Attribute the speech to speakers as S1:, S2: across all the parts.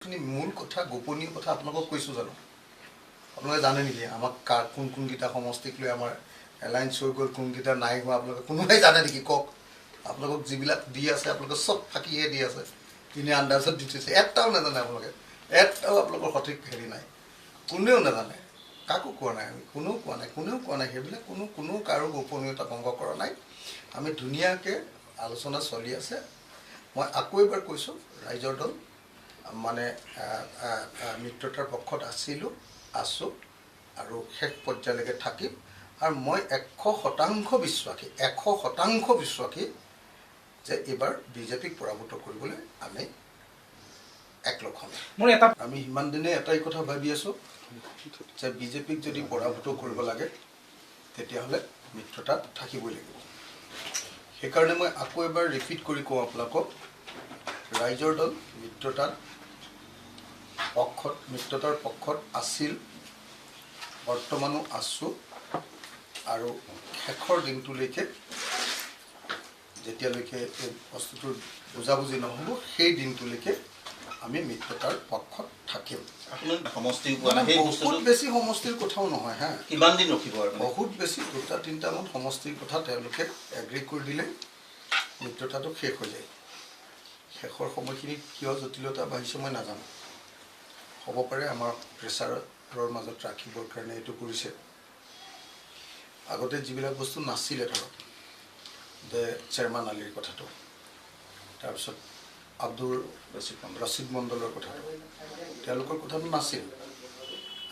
S1: মূল কথা গোপনীয় কথা আপোনালোকক কৈছোঁ জানো আপোনালোকে জানে নেকি আমাক কোনকেইটা সমষ্টিক লৈ আমাৰ এলায়েন্স হৈ গ'ল কোনকেইটা নাই হোৱা আপোনালোকে কোনোবাই জানে নেকি কওক আপোনালোকক যিবিলাক দি আছে আপোনালোকে চব ফাঁকিহে দি আছে কিনে আন্দাজত দি থৈছে এটাও নাজানে আপোনালোকে এটাও আপোনালোকৰ সঠিক হেৰি নাই কোনেও নাজানে কাকো কোৱা নাই আমি কোনেও কোৱা নাই সেইবিলাক কোনো কাৰো গোপনীয়তা ভংগ কৰা নাই আমি ধুনীয়াকৈ আলোচনা চলি আছে মই আকৌ এবাৰ কৈছোঁ ৰাইজৰ দল মানে মিত্ৰতাৰ পক্ষত আছোঁ আৰু শেষ পৰ্যায়লৈকে থাকিম আৰু মই 100% বিশ্বাসী যে এইবাৰ বিজেপিক পৰাভূত কৰিবলৈ আমি একলগ হ'ম আমি সিমান দিনে এটাই কথা ভাবি আছোঁ যে বিজেপিক যদি পৰাভূত কৰিব লাগে তেতিয়াহ'লে মিত্ৰতাত থাকিবই লাগিব সেইকাৰণে মই আকৌ এবাৰ ৰিপিট কৰি কওঁ আপোনালোকক ৰাইজৰ দল মিত্ৰতাৰ পক্ষত আছিল বৰ্তমানো আছোঁ আৰু শেষৰ দিনটোলৈকে যেতিয়ালৈকে এই বস্তুটোৰ বুজাবুজি নহ'ব সেই দিনটোলৈকে আমি মিত্ৰতাৰ পক্ষত থাকিম বহুত বেছি সমষ্টিৰ কথাও নহয় হা
S2: কিমান দিন ৰখিব আৰু
S1: বহুত বেছি 2-3টামান সমষ্টিৰ কথা তেওঁলোকে এগ্ৰি কৰি দিলে মিত্ৰতাটো শেষ হৈ যায় শেষৰ সময়খিনিত কিয় জটিলতা বাঢ়িছে মই নাজানো হ'ব পাৰে আমাৰ প্ৰেছাৰৰ মাজত ৰাখিবৰ কাৰণে এইটো কৰিছে আগতে যিবিলাক বস্তু নাছিলে ধৰক যে চেয়াৰমান আলীৰ কথাটো তাৰপিছত আব্দুল ৰচিদ মণ্ডলৰ কথাটো তেওঁলোকৰ কথাটো নাছিল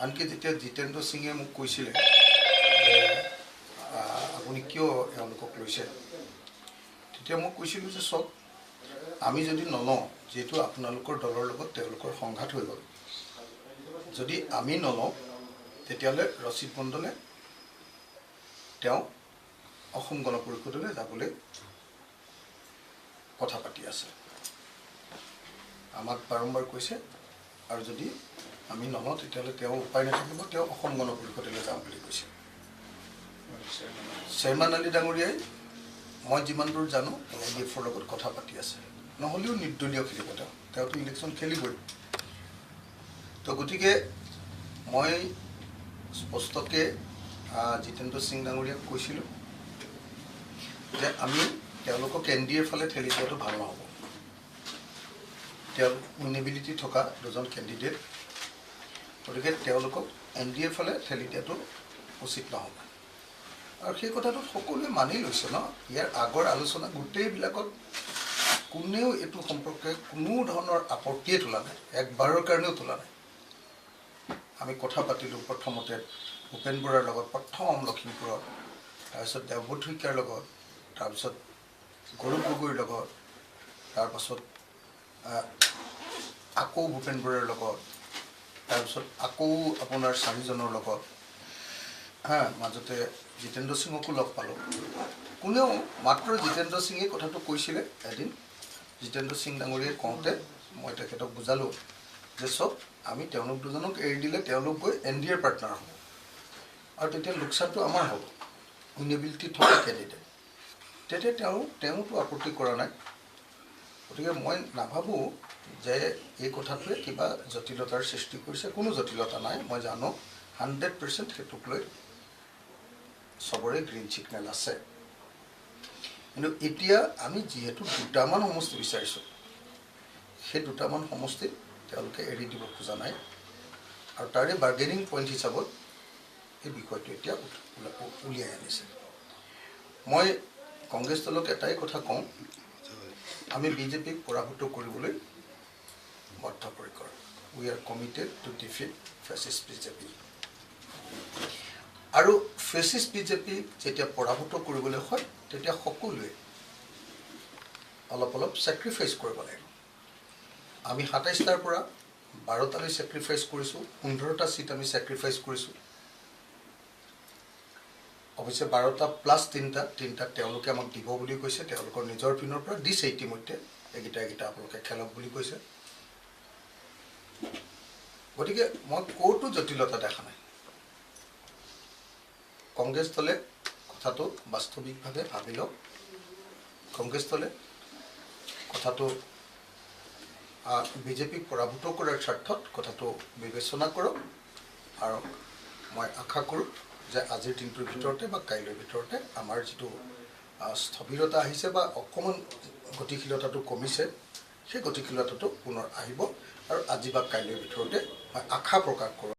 S1: আনকি যেতিয়া জিতেন্দ্ৰ সিঙে মোক কৈছিলে যে আপুনি কিয় এওঁলোকক লৈছে তেতিয়া মই কৈছিলোঁ যে চব আমি যদি নলওঁ যিহেতু আপোনালোকৰ দলৰ লগত তেওঁলোকৰ সংঘাত হৈ গ'ল যদি আমি নলওঁ তেতিয়াহ'লে ৰচিদ মণ্ডলে তেওঁ অসম গণ পৰিষদলৈ যাবলৈ কথা পাতি আছে আমাক বাৰম্বাৰ কৈছে আৰু যদি আমি নলওঁ তেতিয়াহ'লে তেওঁ উপায় নাথাকিব তেওঁ অসম গণ পৰিষদলৈ যাম বুলি কৈছে চেয়াৰমান আলী ডাঙৰীয়াই মই যিমান দূৰ জানো LIDFৰ লগত কথা পাতি আছে নহ'লেও নিৰ্দলীয় খেলিব তেওঁতো ইলেকশ্যন খেলিবই তো গতিকে মই স্পষ্টকৈ জিতেন্দ্ৰ সিং ডাঙৰীয়াক কৈছিলোঁ যে আমি তেওঁলোকক NDAৰ ফালে ঠেলি দিয়াটো ভাল নহ'ব তেওঁ ইনেবিলিটি থকা দুজন কেণ্ডিডেট গতিকে তেওঁলোকক NDAৰ ফালে ঠেলি দিয়াটো উচিত নহ'ব আৰু সেই কথাটো সকলোৱে মানি লৈছে ন ইয়াৰ আগৰ আলোচনা গোটেইবিলাকত কোনেও এইটো সম্পৰ্কে কোনো ধৰণৰ আপত্তিয়ে তোলা নাই একবাৰৰ কাৰণেও তোলা নাই আমি কথা পাতিলোঁ প্ৰথমতে ভূপেন বৰাৰ লগত প্ৰথম লখিমপুৰত তাৰপিছত দেৱব্ৰত শইকীয়াৰ লগত তাৰপিছত গৌৰৱ গগৈৰ লগত তাৰপাছত আকৌ ভূপেন বৰাৰ লগত তাৰপিছত আকৌ আপোনাৰ চাৰিজনৰ লগত মাজতে জিতেন্দ্ৰ সিঙকো লগ পালোঁ কোনেও মাত্ৰ জিতেন্দ্ৰ সিঙে কথাটো কৈছিলে এদিন জিতেন্দ্ৰ সিং ডাঙৰীয়াই কওঁতে মই তেখেতক বুজালোঁ যে চব আমি তেওঁলোক দুজনক এৰি দিলে তেওঁলোক গৈ NDAৰ পাৰ্টনাৰ হ'ব আৰু তেতিয়া লোকচানটো আমাৰ হ'ব ইনেবিলিটি থকা কেণ্ডিডেট তেতিয়া তেওঁতো আপত্তি কৰা নাই গতিকে মই নাভাবোঁ যে এই কথাটোৱে কিবা জটিলতাৰ সৃষ্টি কৰিছে কোনো জটিলতা নাই মই জানো 100% সেইটোক লৈ চবৰে গ্ৰীণ ছিগনেল আছে কিন্তু এতিয়া আমি যিহেতু 2টামান সমষ্টি বিচাৰিছোঁ সেই 2টামান সমষ্টি তেওঁলোকে এৰি দিব খোজা নাই আৰু তাৰে বাৰ্গেনিং পইণ্ট হিচাপত এই বিষয়টো এতিয়া উলিয়াই আনিছে মই কংগ্ৰেছ দলক এটাই কথা কওঁ আমি বিজেপিক পৰাভূত কৰিবলৈ বদ্ধপৰিকৰ we are committed two defeat fascist BJP আৰু ফেচিষ্ট বিজেপিক যেতিয়া পৰাভূত কৰিবলৈ হয় তেতিয়া সকলোৱে অলপ ছেক্ৰিফাইচ কৰিব লাগিব আমি 27টাৰ পৰা 12টালৈ ছেক্ৰিফাইচ কৰিছোঁ 15টা ছিট আমি ছেক্ৰিফাইচ কৰিছোঁ অৱশ্যে 12টা প্লাছ 3টা তেওঁলোকে আমাক দিব বুলি কৈছে তেওঁলোকৰ নিজৰ পিনৰ পৰা দিছে ইতিমধ্যে এইকেইটা আপোনালোকে খেলক বুলি কৈছে গতিকে মই ক'তো জটিলতা দেখা নাই কংগ্ৰেছ দলে কথাটো বাস্তৱিকভাৱে ভাবি লওক কংগ্ৰেছ দলে কথাটো বিজেপিক পৰাভূত কৰাৰ স্বাৰ্থত কথাটো বিবেচনা কৰক আৰু মই আশা কৰোঁ যে আজিৰ দিনটোৰ ভিতৰতে বা কাইলৈৰ ভিতৰতে আমাৰ যিটো স্থবিৰতা আহিছে বা অকণমান গতিশীলতাটো কমিছে সেই গতিশীলতাটো পুনৰ আহিব আৰু আজি বা কাইলৈৰ ভিতৰতে মই আশা প্ৰকাশ কৰোঁ